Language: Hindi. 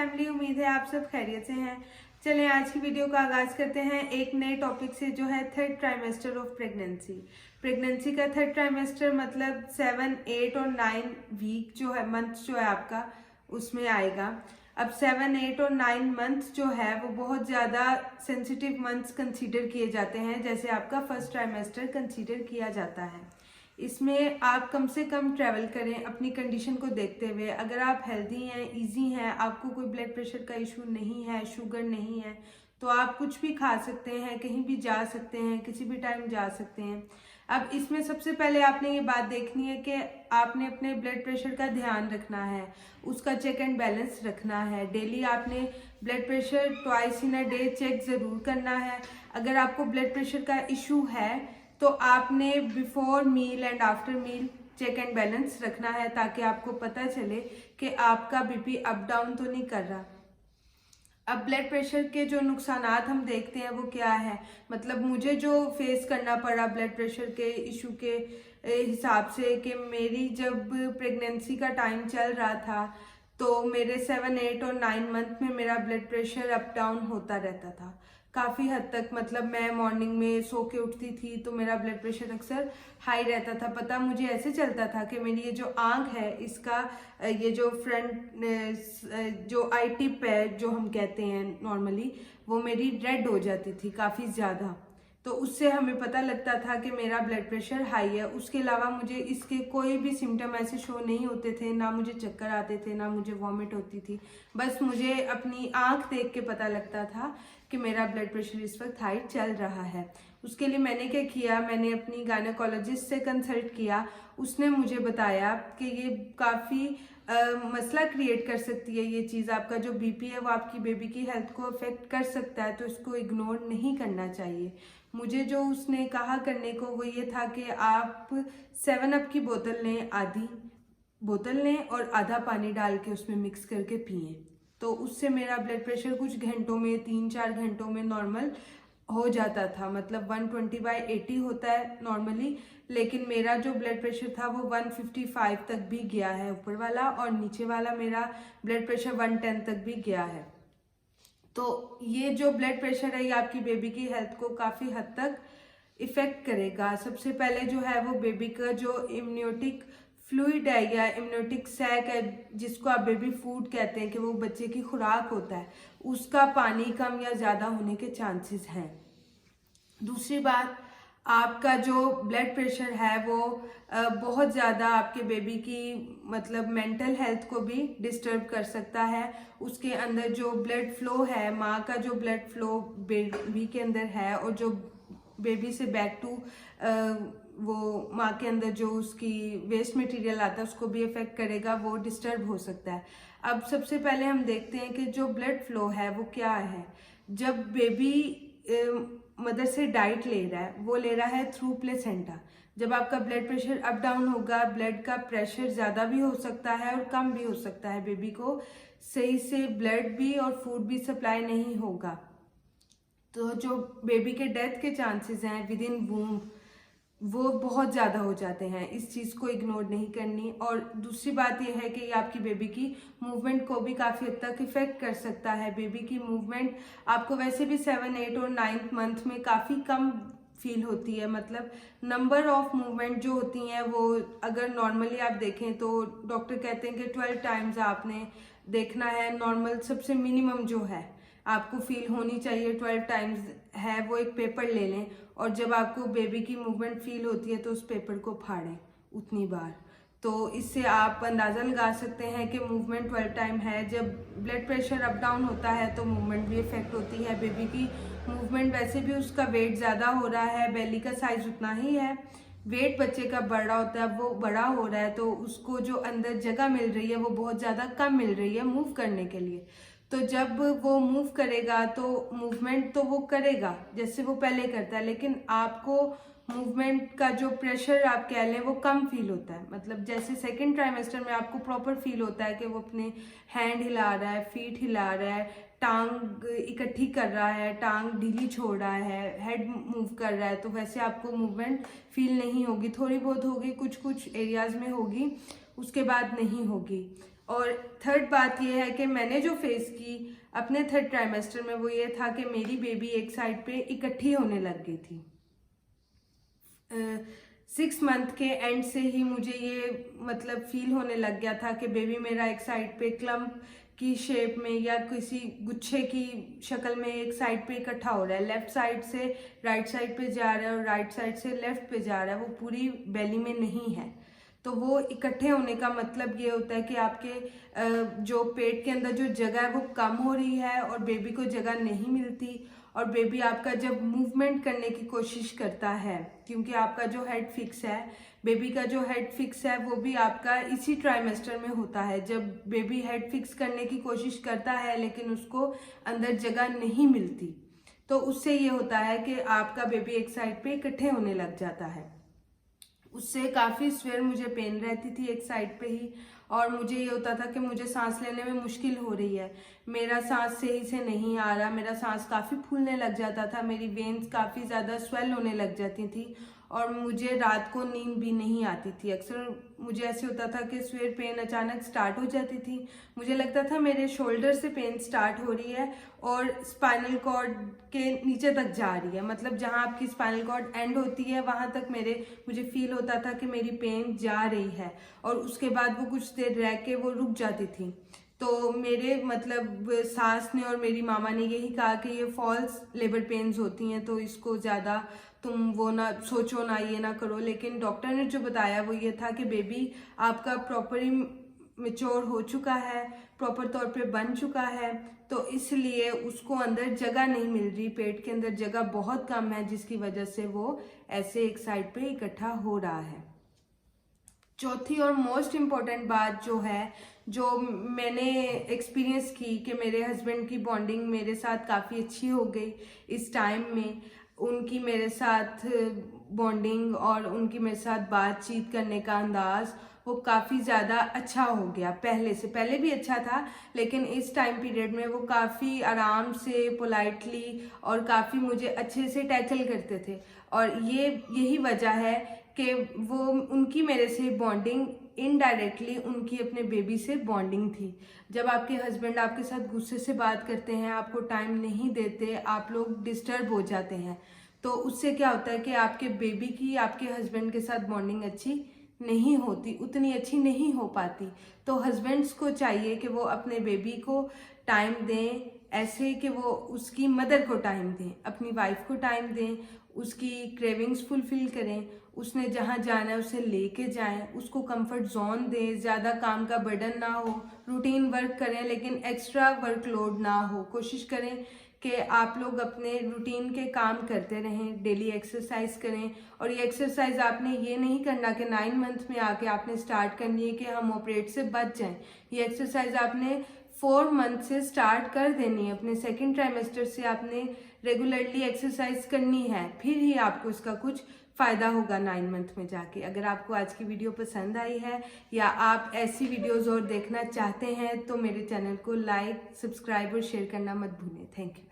फैमिली, उम्मीद है आप सब खैरियत से हैं। चलें आज की वीडियो का आगाज करते हैं एक नए टॉपिक से, जो है थर्ड ट्राइमेस्टर ऑफ प्रेगनेंसी का थर्ड ट्राइमेस्टर मतलब 7, 8 और 9 वीक जो है, मंथ जो है आपका उसमें आएगा। अब 7, 8 और 9 मंथ्स जो है वो बहुत ज़्यादा सेंसिटिव मंथ्स कंसीडर किए जाते हैं, जैसे आपका फर्स्ट ट्राइमेस्टर कंसीडर किया जाता है। इसमें आप कम से कम ट्रैवल करें अपनी कंडीशन को देखते हुए। अगर आप हेल्दी हैं, इजी हैं, आपको कोई ब्लड प्रेशर का इशू नहीं है, शुगर नहीं है, तो आप कुछ भी खा सकते हैं, कहीं भी जा सकते हैं, किसी भी टाइम जा सकते हैं। अब इसमें सबसे पहले आपने ये बात देखनी है कि आपने अपने ब्लड प्रेशर का ध्यान रखना है, उसका चेक एंड बैलेंस रखना है। डेली आपने blood pressure twice in a day check ज़रूर करना है। अगर आपको ब्लड प्रेशर का इशू है तो आपने before meal and after meal check and balance रखना है, ताकि आपको पता चले कि आपका बीपी अप डाउन तो नहीं कर रहा। अब ब्लड प्रेशर के जो नुकसानात हम देखते हैं वो क्या है, मतलब मुझे जो फेस करना पड़ा ब्लड प्रेशर के इशू के हिसाब से, कि मेरी जब प्रेगनेंसी का टाइम चल रहा था तो मेरे 7, 8 और 9 मंथ में मेरा ब्लड प्रेशर अप डाउन होता रहता था काफ़ी हद तक। मतलब मैं मॉर्निंग में सो के उठती थी तो मेरा ब्लड प्रेशर अक्सर हाई रहता था। पता मुझे ऐसे चलता था कि मेरी ये जो आँख है, इसका ये जो फ्रंट जो आई टिप है जो हम कहते हैं नॉर्मली, वो मेरी रेड हो जाती थी काफ़ी ज़्यादा। तो उससे हमें पता लगता था कि मेरा ब्लड प्रेशर हाई है। उसके अलावा मुझे इसके कोई भी सिम्टम ऐसे शो नहीं होते थे, ना मुझे चक्कर आते थे, ना मुझे वॉमिट होती थी। बस मुझे अपनी आँख देख के पता लगता था कि मेरा ब्लड प्रेशर इस वक्त हाई चल रहा है। उसके लिए मैंने क्या किया, मैंने अपनी गायनेकोलॉजिस्ट से कंसल्ट किया। उसने मुझे बताया कि ये काफ़ी मसला क्रिएट कर सकती है ये चीज़। आपका जो बीपी है वो आपकी बेबी की हेल्थ को अफेक्ट कर सकता है, तो इसको इग्नोर नहीं करना चाहिए। मुझे जो उसने कहा करने को वो ये था कि आप 7 अप की बोतल लें, आधी बोतल लें और आधा पानी डाल के उसमें मिक्स करके पिएं। तो उससे मेरा ब्लड प्रेशर कुछ घंटों में, 3-4 घंटों में नॉर्मल हो जाता था। मतलब 120/80 होता है नॉर्मली, लेकिन मेरा जो ब्लड प्रेशर था वो 155 तक भी गया है ऊपर वाला, और नीचे वाला मेरा ब्लड प्रेशर 110 तक भी गया है। तो ये जो ब्लड प्रेशर है ये आपकी बेबी की हेल्थ को काफ़ी हद तक इफ़ेक्ट करेगा। सबसे पहले जो है वो बेबी का जो इम्यूनिटिक फ्लूइड है या इम्यूनिटिक सैक है, जिसको आप बेबी फूड कहते हैं, कि वो बच्चे की खुराक होता है, उसका पानी कम या ज़्यादा होने के चांसेस हैं। दूसरी बात, आपका जो ब्लड प्रेशर है वो बहुत ज़्यादा आपके बेबी की मतलब मेंटल हेल्थ को भी डिस्टर्ब कर सकता है। उसके अंदर जो ब्लड फ्लो है, माँ का जो ब्लड फ्लो बेबी के अंदर है, और जो बेबी से बैक टू वो माँ के अंदर जो उसकी वेस्ट मटेरियल आता है उसको भी इफेक्ट करेगा, वो डिस्टर्ब हो सकता है। अब सबसे पहले हम देखते हैं कि जो ब्लड फ्लो है वो क्या है। जब बेबी मदर से डाइट ले रहा है, वो ले रहा है थ्रू प्लेसेंटा। जब आपका ब्लड प्रेशर अप डाउन होगा, ब्लड का प्रेशर ज़्यादा भी हो सकता है और कम भी हो सकता है, बेबी को सही से ब्लड भी और फूड भी सप्लाई नहीं होगा, तो जो बेबी के डेथ के चांसेस हैं विद इन वूम वो बहुत ज़्यादा हो जाते हैं। इस चीज़ को इग्नोर नहीं करनी। और दूसरी बात यह है कि ये आपकी बेबी की मूवमेंट को भी काफ़ी हद तक इफ़ेक्ट कर सकता है। बेबी की मूवमेंट आपको वैसे भी 7, 8 और 9 मंथ में काफ़ी कम फील होती है। मतलब नंबर ऑफ मूवमेंट जो होती हैं वो अगर नॉर्मली आप देखें तो डॉक्टर कहते हैं कि 12 टाइम्स आपने देखना है। नॉर्मल सबसे मिनिमम जो है आपको फील होनी चाहिए 12 टाइम्स है, वो एक पेपर ले लें, और जब आपको बेबी की मूवमेंट फील होती है तो उस पेपर को फाड़ें उतनी बार। तो इससे आप अंदाज़ा लगा सकते हैं कि मूवमेंट 12 टाइम है। जब ब्लड प्रेशर अप डाउन होता है तो मूवमेंट भी इफेक्ट होती है। बेबी की मूवमेंट, वैसे भी उसका वेट ज़्यादा हो रहा है, बेली का साइज उतना ही है, वेट बच्चे का बड़ा होता है, वो बड़ा हो रहा है, तो उसको जो अंदर जगह मिल रही है वो बहुत ज़्यादा कम मिल रही है मूव करने के लिए। तो जब वो मूव करेगा तो मूवमेंट तो वो करेगा जैसे वो पहले करता है, लेकिन आपको मूवमेंट का जो प्रेशर आप कह लें वो कम फील होता है। मतलब जैसे सेकंड ट्राइमेस्टर में आपको प्रॉपर फील होता है कि वो अपने हैंड हिला रहा है, फीट हिला रहा है, टांग इकट्ठी कर रहा है, टांग ढीली छोड़ रहा है, हेड मूव कर रहा है, तो वैसे आपको मूवमेंट फील नहीं होगी। थोड़ी बहुत होगी, कुछ कुछ एरियाज में होगी, उसके बाद नहीं होगी। और थर्ड बात ये है कि मैंने जो फेस की अपने थर्ड ट्राइमेस्टर में, वो ये था कि मेरी बेबी एक साइड पे इकट्ठी होने लग गई थी। 6 मंथ के एंड से ही मुझे ये मतलब फील होने लग गया था कि बेबी मेरा एक साइड पे क्लम्प की शेप में या किसी गुच्छे की शक्ल में एक साइड पे इकट्ठा हो रहा है। लेफ्ट साइड से राइट साइड पे जा रहा है और राइट साइड से लेफ्ट पे जा रहा है, वो पूरी बेली में नहीं है। तो वो इकट्ठे होने का मतलब ये होता है कि आपके जो पेट के अंदर जो जगह है वो कम हो रही है और बेबी को जगह नहीं मिलती। और बेबी आपका जब मूवमेंट करने की कोशिश करता है, क्योंकि आपका जो हेड फिक्स है, बेबी का जो हेड फिक्स है वो भी आपका इसी ट्राइमेस्टर में होता है। जब बेबी हेड फिक्स करने की कोशिश करता है लेकिन उसको अंदर जगह नहीं मिलती, तो उससे ये होता है कि आपका बेबी एक साइड पे इकट्ठे होने लग जाता है। उससे काफ़ी स्वेर मुझे पेन रहती थी एक साइड पे ही, और मुझे ये होता था कि मुझे सांस लेने में मुश्किल हो रही है, मेरा सांस सही से नहीं आ रहा, मेरा सांस काफ़ी फूलने लग जाता था, मेरी वेन्स काफ़ी ज़्यादा स्वेल होने लग जाती थी और मुझे रात को नींद भी नहीं आती थी। अक्सर मुझे ऐसे होता था कि स्वेर पेन अचानक स्टार्ट हो जाती थी, मुझे लगता था मेरे शोल्डर से पेन स्टार्ट हो रही है और स्पाइनल कॉर्ड के नीचे तक जा रही है, मतलब जहाँ आपकी स्पाइनल कॉर्ड एंड होती है वहाँ तक मुझे फील होता था कि मेरी पेन जा रही है और उसके बाद वो कुछ देर रह के वो रुक जाती थी। तो मेरे मतलब सास ने और मेरी मामा ने यही कहा कि ये फॉल्स लेबर पेन्स होती हैं, तो इसको ज़्यादा तुम वो ना सोचो, ना ये ना करो। लेकिन डॉक्टर ने जो बताया वो ये था कि बेबी आपका प्रॉपरली मैच्योर हो चुका है, प्रॉपर तौर पे बन चुका है, तो इसलिए उसको अंदर जगह नहीं मिल रही, पेट के अंदर जगह बहुत कम है, जिसकी वजह से वो ऐसे एक साइड पे इकट्ठा हो रहा है। चौथी और मोस्ट इम्पॉर्टेंट बात जो है, जो मैंने एक्सपीरियंस की कि मेरे हस्बैंड की बॉन्डिंग मेरे साथ काफ़ी अच्छी हो गई इस टाइम में। उनकी मेरे साथ बॉन्डिंग और उनकी मेरे साथ बातचीत करने का अंदाज़ वो काफ़ी ज़्यादा अच्छा हो गया। पहले भी अच्छा था, लेकिन इस टाइम पीरियड में वो काफ़ी आराम से, पोलाइटली और काफ़ी मुझे अच्छे से टैकल करते थे। और यही वजह है कि वो उनकी मेरे से बॉन्डिंग इनडायरेक्टली उनकी अपने बेबी से बॉन्डिंग थी। जब आपके हस्बैंड आपके साथ गुस्से से बात करते हैं, आपको टाइम नहीं देते, आप लोग डिस्टर्ब हो जाते हैं, तो उससे क्या होता है कि आपके बेबी की आपके हस्बैंड के साथ बॉन्डिंग अच्छी नहीं होती, उतनी अच्छी नहीं हो पाती। तो हस्बैंड्स को चाहिए कि वो अपने बेबी को टाइम दें, ऐसे कि वो उसकी मदर को टाइम दें, अपनी वाइफ को टाइम दें, उसकी क्रेविंग्स फुलफिल करें, उसने जहाँ जाना है उसे लेके जाएं, उसको कंफर्ट जोन दें, ज़्यादा काम का बर्डन ना हो, रूटीन वर्क करें लेकिन एक्स्ट्रा वर्कलोड ना हो। कोशिश करें कि आप लोग अपने रूटीन के काम करते रहें, डेली एक्सरसाइज करें। और ये एक्सरसाइज आपने ये नहीं करना कि 9 मंथ में आके आपने स्टार्ट करनी है कि हम ऑपरेट से बच जाएं। ये एक्सरसाइज आपने 4 मंथ से स्टार्ट कर देनी है, अपने सेकेंड ट्राइमेस्टर से आपने रेगुलरली एक्सरसाइज करनी है, फिर ही आपको इसका कुछ फ़ायदा होगा 9 मंथ में जाके। अगर आपको आज की वीडियो पसंद आई है या आप ऐसी वीडियोस और देखना चाहते हैं तो मेरे चैनल को लाइक, सब्सक्राइब और शेयर करना मत भूलें। Thank you.